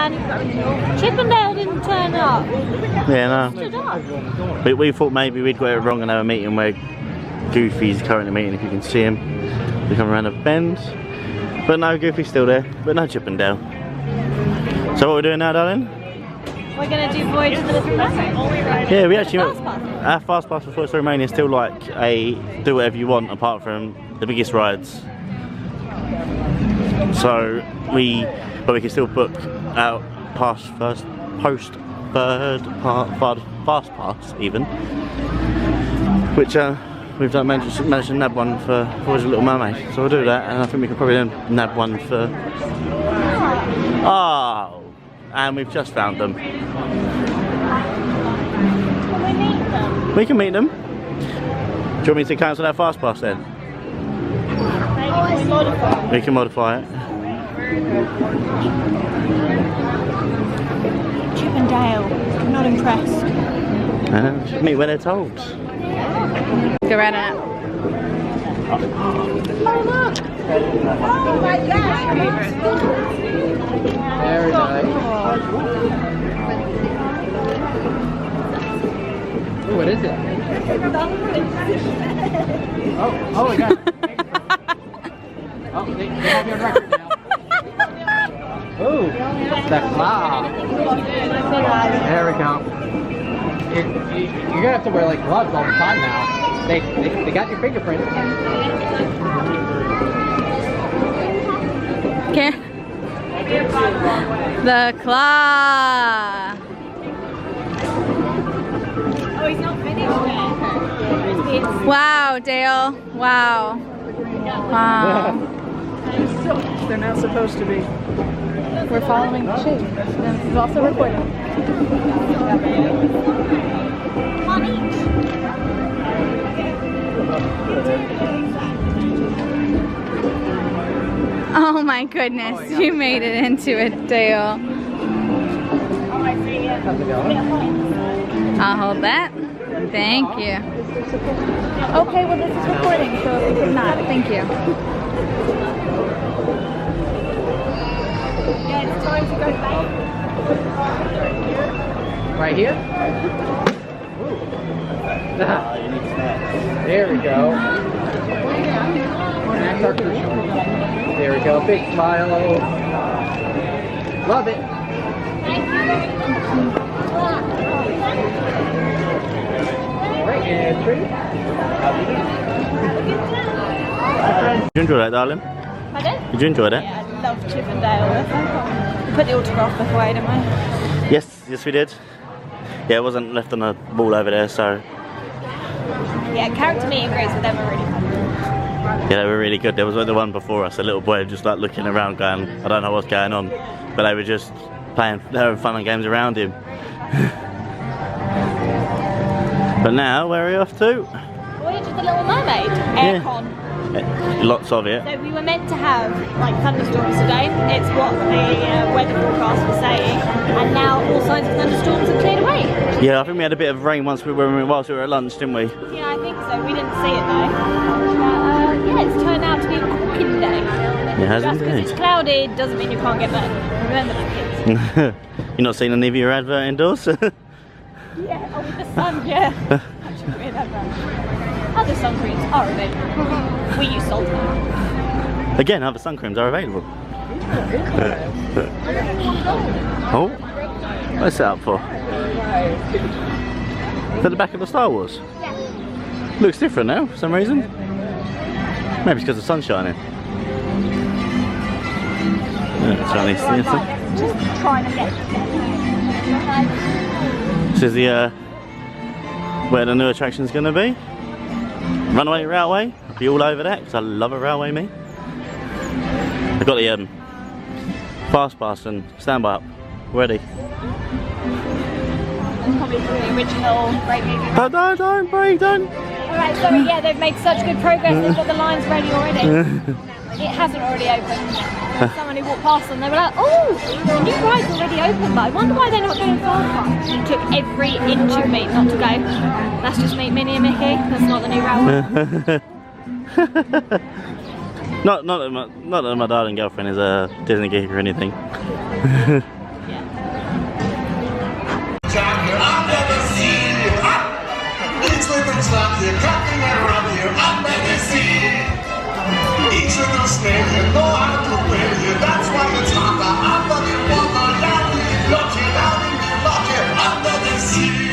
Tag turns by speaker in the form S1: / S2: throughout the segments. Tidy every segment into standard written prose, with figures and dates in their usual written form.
S1: man. Chippendale didn't turn up.
S2: Yeah, no. We thought maybe we'd got it wrong and have a meeting where Goofy's currently meeting, if you can see him. We come around a bend. But no, Goofy's still there, but no Chippendale. So what are we doing now, darling?
S1: We're going to do Voyage of the Little Mermaid.
S2: Yeah, we actually... Our Fast Pass for Toy Story Mania is still like a do whatever you want apart from the biggest rides. So we can still book out Fast Pass even, which we've done managed to nab one for Voyage of the Little Mermaid. So we'll do that, and I think we can probably then nab one for... Oh! And we've just found them. We can meet them. Do you want me to cancel that Fast Pass then? We can modify it.
S1: Chippendale, I'm not impressed.
S2: Meet when they're told.
S1: Go right at it. Oh look! Oh my gosh!
S3: Very nice. Ooh, what is it? Oh, we got it. Oh, they have you on record now. Ooh, the claw. There we go. You're gonna have to wear like gloves all the time now. They got your fingerprint.
S1: Okay. The claw. Oh, he's not finished yet. Wow, Dale. Wow. Wow.
S3: They're not supposed to be.
S1: We're following the shape. And this is also recording. Oh my goodness, you made it into it, Dale. I'll hold that. Thank you. Okay, well this is recording, so if it's not, thank you. Yeah, it's time to go back.
S3: Right here? There we go. There we go. Big smile. Love it. Right, and three.
S2: Did you enjoy that, darling?
S1: Pardon?
S2: Did you enjoy that?
S1: Yeah, I love Chippendale. We put the autograph book away, didn't we?
S2: Yes, we did. Yeah, it wasn't left on a wall over there, so...
S1: Yeah, character meet and greets with them are really fun.
S2: Yeah, they were really good. There was the one before us, a little boy just like looking around going, I don't know what's going on. But they were just playing, they were having fun and games around him. But now, where are we off to?
S1: Voyage of the Little Mermaid, aircon.
S2: Yeah. Lots of it.
S1: So we were meant to have like thunderstorms today. It's what the weather forecast was saying, and now all signs of thunderstorms have cleared away.
S2: Yeah, I think we had a bit of rain whilst we were at lunch, didn't we?
S1: Yeah, I think so. We didn't see it though. Yeah, it's turned out to be a cooking day.
S2: It has
S1: Just
S2: indeed.
S1: because it's clouded doesn't mean you can't get there. Remember that, kids.
S2: You're not seeing any of your advert indoors?
S1: Yeah, oh, with the sun, yeah. That's a weird advert. Other sun creams are available. We use salt.
S2: Again, other sun creams are available. Oh, what's that up for? Is that the back of the Star Wars?
S1: Yeah.
S2: Looks different now for some reason. Maybe it's because the sun's shining. Yeah, Chinese theatre.
S1: Just trying to get.
S2: This is the where the new attraction's going to be. Runaway Railway. I'll be all over that because I love a railway, me. I've got the Fast Pass and standby up ready.
S1: Probably the original break maybe.
S2: Don't break, don't.
S1: Alright, sorry, yeah, they've made such good progress, they've got the lines ready already. It hasn't already opened. Someone who walked past them, they were like, oh, the new ride's already open, but I wonder why they're not going fast. It took every inch of me not to go. That's just me, Minnie and Mickey. That's not the new railway.
S2: not that my darling girlfriend is a Disney geek or anything.
S1: Yeah,
S4: just love you, cracking and rub you under the sea. Each little snake you know how to win you. That's why it's hotter under the water. Down we lock you, down we lock you under the sea.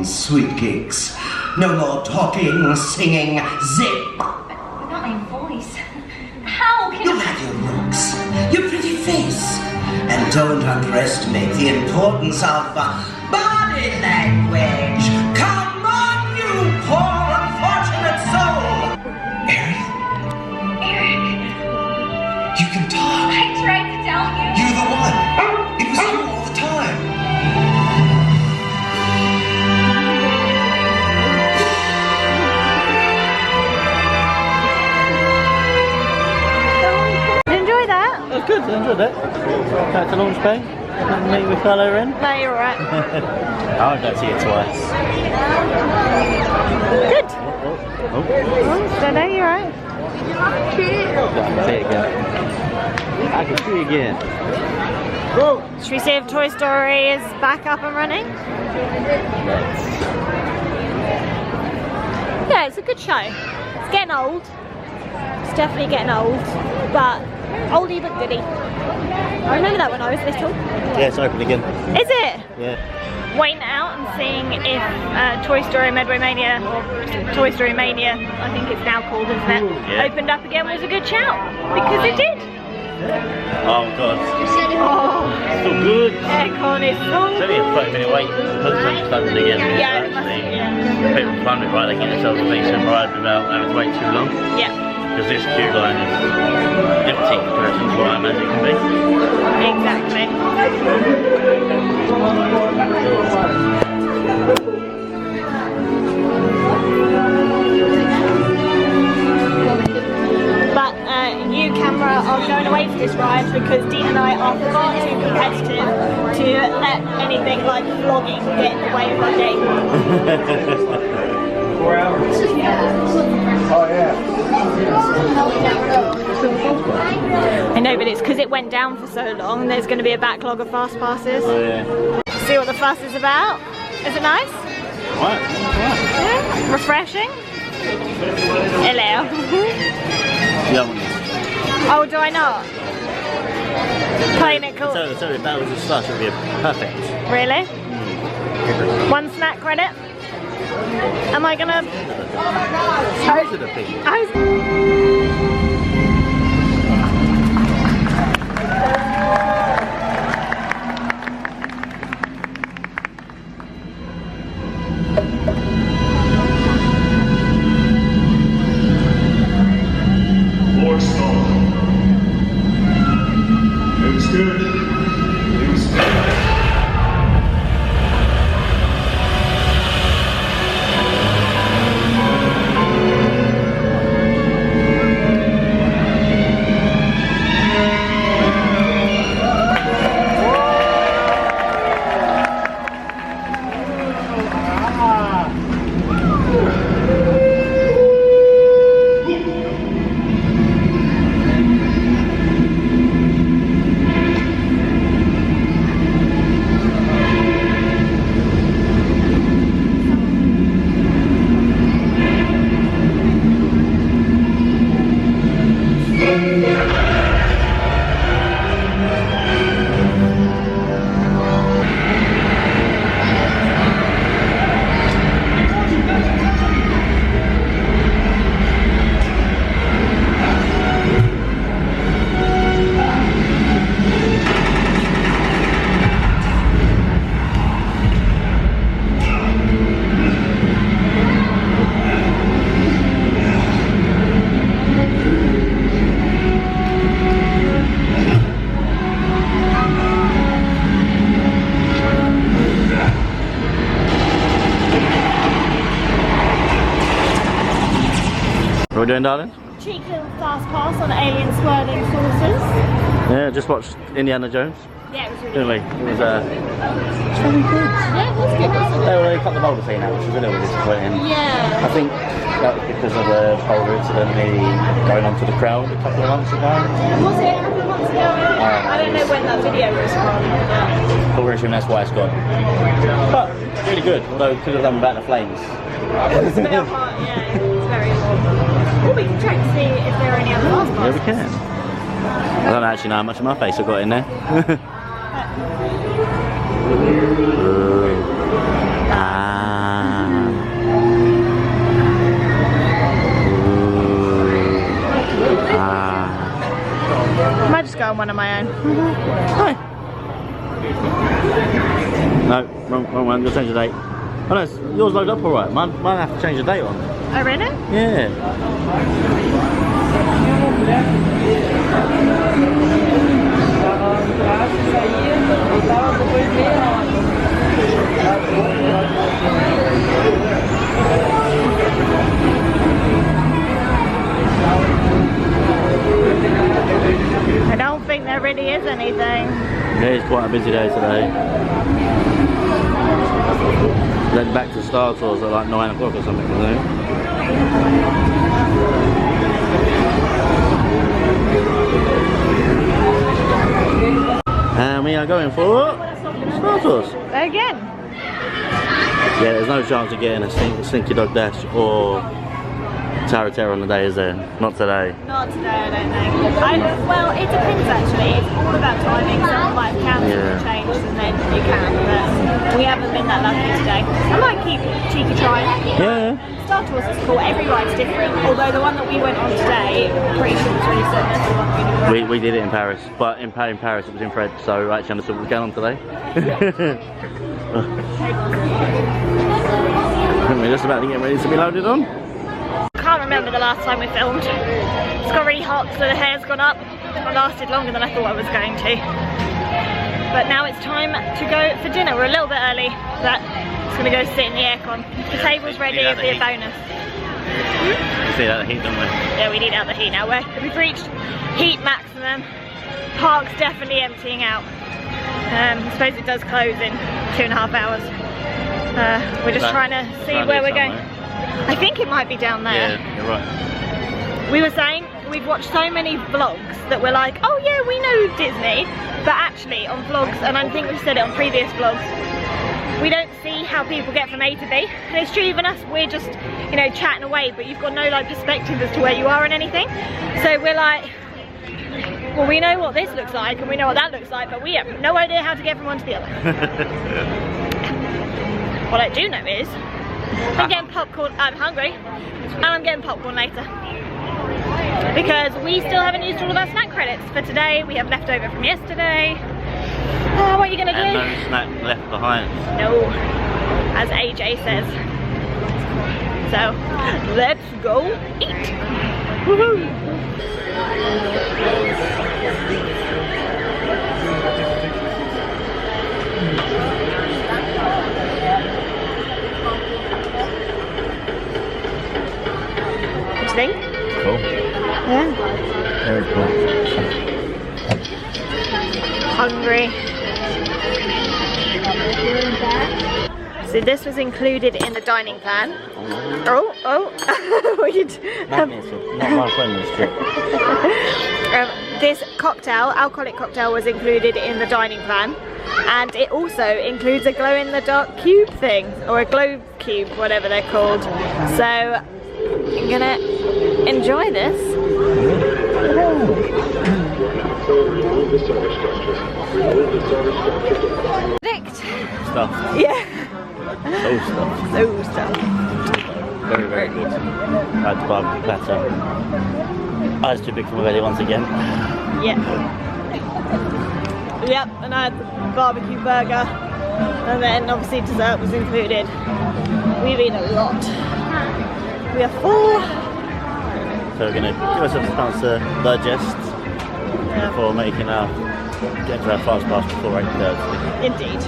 S5: Sweet cakes. No more talking, singing, zip.
S6: I've got my voice. How can
S5: You have your looks, your pretty face. And don't underestimate the importance of body language. Come on, you poor unfortunate soul. Eric? You can talk.
S6: I tried to tell you?
S5: You're the one. It was you all the time.
S2: Good, I enjoyed it. Back to Launch Bay. Meet with fellow in.
S1: No, you're alright.
S2: I'll go see it twice.
S1: Good.
S2: Oh.
S1: Don't know, you're alright.
S2: I can see it again. I can see it again.
S1: Should we see if Toy Story is back up and running? Yeah, it's a good show. It's getting old. It's definitely getting old, but oldie but goodie. I remember that when I was little.
S2: Yeah, it's open again.
S1: Is it?
S2: Yeah.
S1: Waiting out and seeing if Toy Story Medway Mania, or Toy Story Mania, I think it's now called, isn't it?
S2: Yeah.
S1: Opened up again was a good shout, because it did.
S2: Oh god.
S1: Oh,
S2: It's so good.
S1: aircon is so
S2: It's only a 30-minute wait. Because it's just opened again.
S1: Yeah,
S2: So
S1: it must be,
S2: actually,
S1: yeah.
S2: people fund it right, they get themselves a decent ride without having to wait too long.
S1: Yeah.
S2: Because this queue line is empty in comparison to what I imagine it can be.
S1: Exactly. But you, camera, are going away for this ride because Dean and I are far too competitive to let anything like vlogging get in the way of our day.
S3: 4 hours. Oh yeah.
S1: I know, but it's because it went down for so long and there's going to be a backlog of fast passes.
S2: Oh yeah.
S1: See what the fuss is about? Is it nice?
S2: What?
S1: Yeah. Refreshing? Hello.
S2: Yeah, one.
S1: Oh, do I not? Playing it cool.
S2: So if that was a slush, it would be perfect.
S1: Really? One snack credit? Am I gonna...
S2: Size of the pig.
S4: Looks good. Looks good.
S2: we doing, darling?
S1: Cheeky little fast pass on alien swirling saucers.
S2: Yeah, just watched Indiana Jones.
S1: Yeah, it was really
S2: Didn't we?
S1: good.
S2: It was really good.
S1: Yeah, it was good, wasn't
S2: They cut the boulder scene out, which was a little bit disappointing.
S1: it? Yeah.
S2: I think that was because of the boulder incident going onto the crowd a couple of months ago.
S1: Was it a couple of months ago? I don't know when that video was from.
S2: But we're assuming that's why it's gone. But really good, although could have done without the flames.
S1: It was a bit hot, yeah. It's very hot. Well, we can check to see if there are any other fast passes.
S2: Yeah, we can. I don't actually know how much of my face I've got in there.
S1: I might just go on one of my own.
S2: Hi. No, wrong one. You'll change the date. Oh no, yours loaded up alright. Mine have to change the date on.
S1: Oh, really?
S2: Yeah.
S1: I don't think there really is anything.
S2: Yeah, it's quite a busy day today. Then back to Star Tours at like 9 o'clock or something, I think. And we are going for Star Tours.
S1: Again.
S2: Yeah, there's no chance of getting a Slinky Dog Dash or Tower of Terror on the day, is there? Not today.
S1: Not today, I don't think. Well, it depends actually. It's all about timing. Someone might have cancelled or changed and then you can. But we haven't been that lucky today. I might keep cheeky trying.
S2: Yeah.
S1: Star Tours is cool. Every ride's different. Although the one that we went on today, I'm pretty sure was really similar.
S2: We did it in Paris, but in Paris it was in Fred, so I actually understood what was going on today. We're just about to get ready to be loaded on.
S1: I can't remember the last time we filmed. It's got really hot, so the hair's gone up. It lasted longer than I thought I was going to. But now it's time to go for dinner. We're a little bit early, but it's going to go sit in the aircon. The table's ready, it'll be a bonus.
S2: We see out the heat, don't we?
S1: Yeah, we need out the heat now. We've reached heat maximum. Park's definitely emptying out. I suppose it does close in 2.5 hours. We're just trying to see where we're going. I think it might be down there.
S2: Yeah, you're right.
S1: We were saying, we've watched so many vlogs that we're like, oh yeah, we know Disney, but actually on vlogs, and I think we've said it on previous vlogs, we don't see how people get from A to B. And it's true, even us, we're just, you know, chatting away, but you've got no like perspective as to where you are and anything. So we're like, well, we know what this looks like and we know what that looks like, but we have no idea how to get from one to the other. What I do know is, I'm getting popcorn, I'm hungry, and I'm getting popcorn later. Because we still haven't used all of our snack credits for today. We have leftover from yesterday. What are you gonna do?
S2: And no snack left behind.
S1: No, as AJ says. So, let's go eat. Woohoo! What do you think?
S2: Cool.
S1: Yeah.
S2: Very cool.
S1: Hungry. So this was included in the dining plan.
S2: Magnetism, not my friendly strip.
S1: This cocktail, alcoholic cocktail, was included in the dining plan, and it also includes a glow-in-the-dark cube thing, or a glow cube, whatever they're called. So I'm gonna enjoy this. Predict.
S2: Stuff.
S1: Yeah.
S2: So stuff.
S1: So stuff.
S2: Very, very good. I had the barbecue platter. Eyes too big for my belly once again.
S1: Yeah. Yep, and I had the barbecue burger, and then obviously dessert was included. We've eaten a lot. We are full.
S2: So we're going to give ourselves a chance to digest before making our get to our fast pass before 8:30.
S1: Indeed.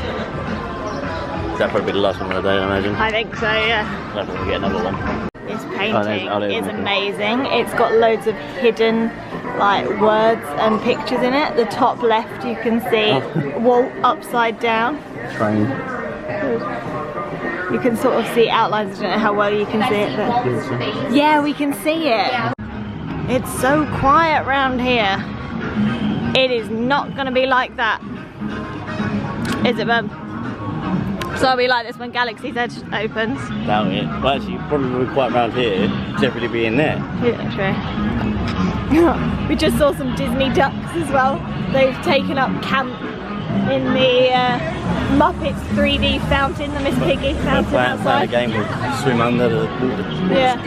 S2: That'll probably be the last one of the day, I imagine.
S1: I think so, yeah.
S2: We'll have to get another one.
S1: It's painting
S2: there's
S1: is
S2: one.
S1: amazing. It's got loads of hidden like words and pictures in it. The top left you can see Walt upside down.
S2: Train.
S1: You can sort of see outlines. I don't know how well you can see it, but yeah, we can see it. It's so quiet round here. It is not going to be like that, is it, Ben? So it'll be like this when Galaxy's Edge opens.
S2: Doubt it. Well, actually, probably will be quite around here. Definitely be in there.
S1: Yeah, true. We just saw some Disney ducks as well. They've taken up camp in the Muppets 3D fountain, the Miss Piggy fountain
S2: Playing
S1: outside.
S2: a game with swim under the water.
S1: Yeah.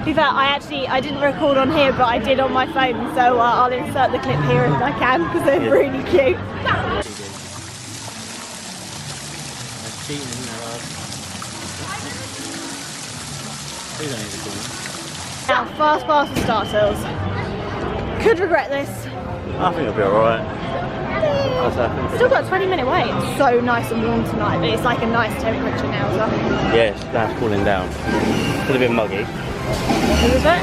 S1: In fact, I didn't record on here, but I did on my phone, so I'll insert the clip here if I can, because they're really cute. Now, fast pass for Star Tours. Could regret this.
S2: I think it'll be alright.
S1: Still got a 20-minute wait. It's so nice and warm tonight, but it's like a nice temperature now as well.
S2: Yes, that's cooling down. It's a bit muggy.
S1: Is it?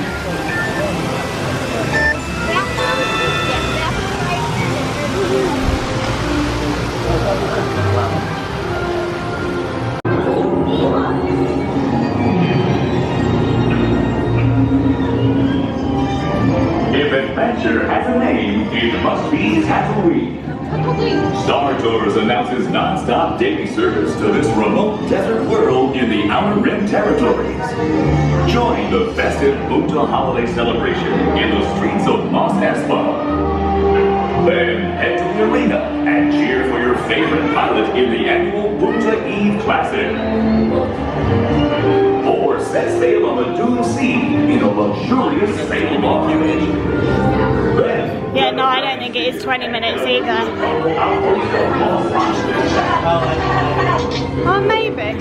S7: If adventure has a name, it must be Tatooine. Star Tours announces non-stop daily service to this remote desert world in the Outer Rim territories. Join the festive Bunta holiday celebration in the streets of Mos Espa. Then head to the arena and cheer for your favorite pilot in the annual Bunta Eve Classic. Or set sail on the Dune Sea in a luxurious sail voyage.
S1: Yeah, no, I don't think it is 20 minutes either. Oh, maybe.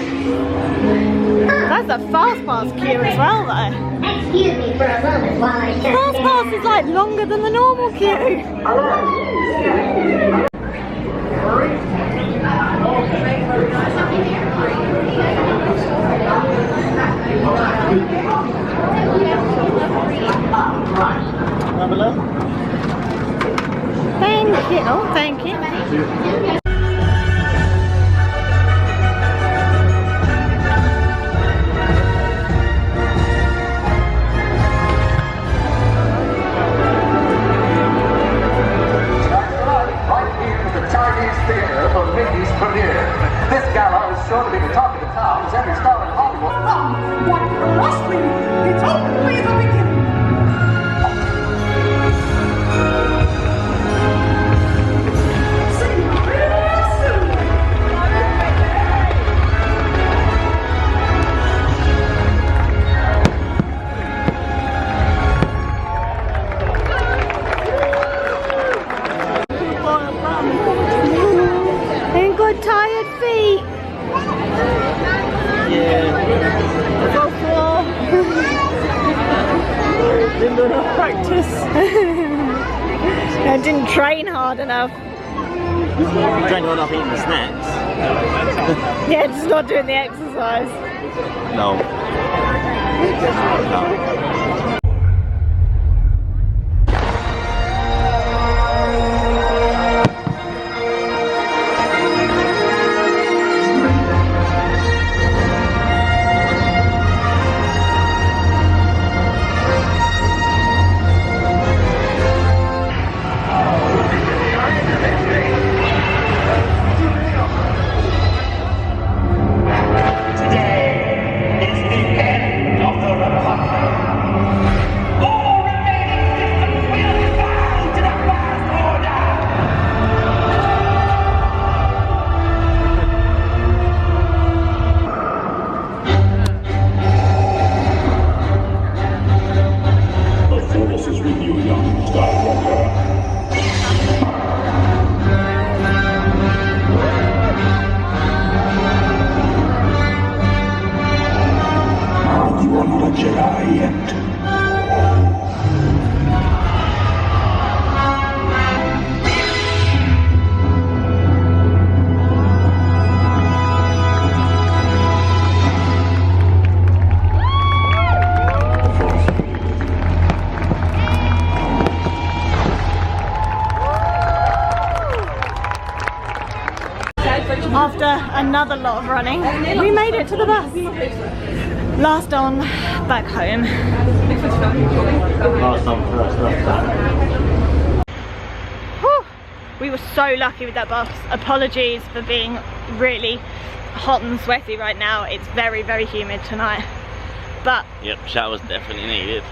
S1: That's a fast pass queue as well, though.
S8: Excuse me for a moment while I check.
S1: Fast pass is like longer than the normal queue. Thank you. Oh, thank you.
S3: This gala is sure to be the talk of the town as every star in Hollywood. What wrestling? It's only the beginning. See you real soon.
S1: Ain't got tired feet. Go for. Didn't do enough practice. I didn't train hard enough.
S2: Train on up eating the snacks.
S1: Yeah, just not doing the exercise.
S2: No.
S7: Today is the end of the Republic.
S1: another lot of running. We made it to the bus. Last on, back home.
S2: Last on, first up.
S1: Whew. We were so lucky with that bus. Apologies for being really hot and sweaty right now. It's very, very humid tonight. But
S2: yep, showers definitely needed.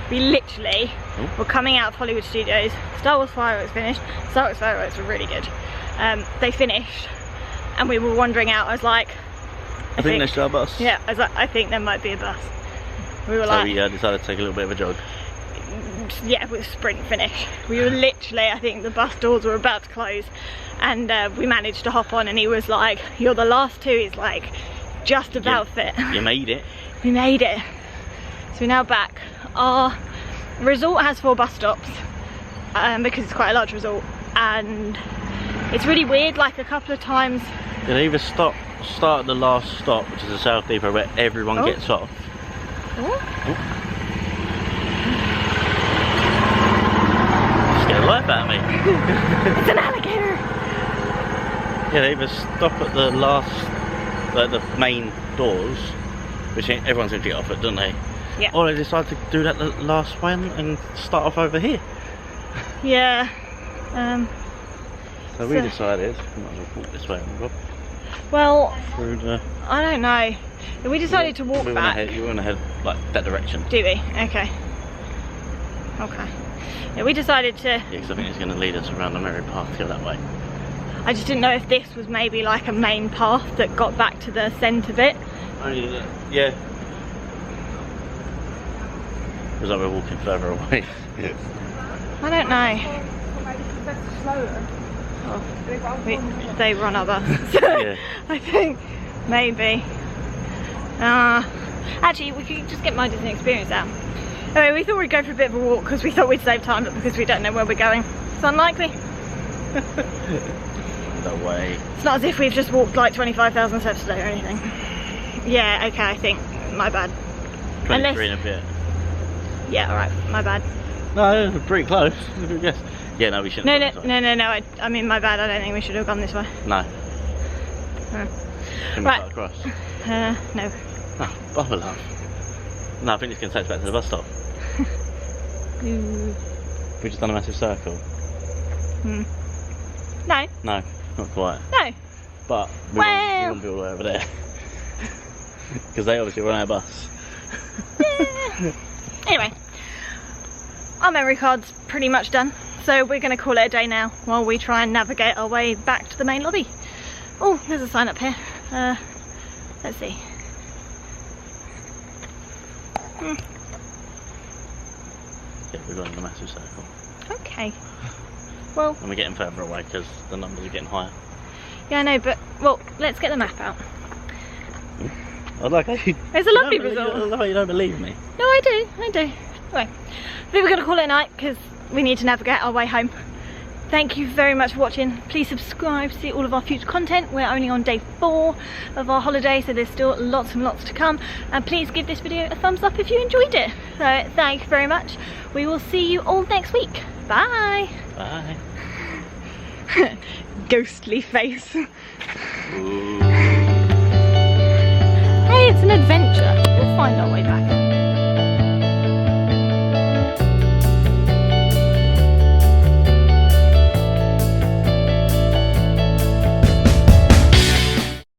S1: We literally were coming out of Hollywood Studios. Star Wars fireworks finished. Star Wars fireworks were really good. They finished and we were wandering out. I was like,
S2: I think there's a bus.
S1: Yeah, I was like, I think there might be a bus. We were
S2: so
S1: like,
S2: we decided to take a little bit of a jog.
S1: Yeah, with a sprint finish. We were literally, I think the bus doors were about to close and we managed to hop on and he was like, you're the last two. He's like, just about fit.
S2: You made it.
S1: We made it. So we're now back. Our resort has 4 bus stops because it's quite a large resort and it's really weird, like a couple of times.
S2: They either start at the last stop, which is the South Depot where everyone gets off. Scared the life out of me.
S1: It's an alligator!
S2: Yeah, they either stop at the last, like the main doors, which everyone seems to get off at, don't they?
S1: Yeah.
S2: Or they decide to do that the last one and start off over here.
S1: Yeah.
S2: So we decided, we might as well walk this way.
S1: Well,
S2: Through the,
S1: I don't know. We decided to walk back.
S2: You want to head like that direction.
S1: Do we? Okay. Okay. Yeah, we decided to...
S2: Yeah, because I think it's going to lead us around the Merry Path to go that way.
S1: I just didn't know if this was maybe like a main path that got back to the centre bit.
S2: Yeah. It was like we're walking further away. Yeah.
S1: I don't know. They run our bus. So
S2: Yeah.
S1: I think maybe. Actually, we could just get my Disney experience out. Anyway, we thought we'd go for a bit of a walk because we thought we'd save time, but because we don't know where we're going, it's unlikely.
S2: No way.
S1: It's not as if we've just walked like 25,000 steps today or anything. Yeah, okay, I think. My bad.
S2: 23 and a bit.
S1: Yeah, alright, my bad.
S2: No, pretty close. Yes. Yeah, no, we shouldn't.
S1: No. I mean, my bad. I don't think we should have gone this way.
S2: No. Can we
S1: Right.
S2: cut across?
S1: No.
S2: Oh, bubble love. No, I think it's going to take us back to the bus stop. We've just done a massive circle.
S1: No.
S2: No, not quite.
S1: No.
S2: But we won't be all the way over there. Because they obviously run our bus.
S1: Yeah. Anyway, our memory card's pretty much done. So we're going to call it a day now while we try and navigate our way back to the main lobby. Oh, there's a sign up here. Let's see.
S2: Yeah, we're going in a massive circle.
S1: Okay. Well.
S2: And we're getting further away because the numbers are getting higher.
S1: Yeah, I know, but, well, let's get the map out.
S2: I like how you...
S1: It's a lovely resort.
S2: I love how you don't believe me.
S1: No, I do. Anyway, I think we're going to call it a night because we need to navigate our way home. Thank you very much for watching. Please subscribe to see all of our future content. We're only on day 4 of our holiday, so there's still lots and lots to come. And please give this video a thumbs up if you enjoyed it. So thank you very much. We will see you all next week. Bye.
S2: Bye.
S1: Ghostly face.
S2: Ooh.
S1: Hey, it's an adventure. We'll find our way back.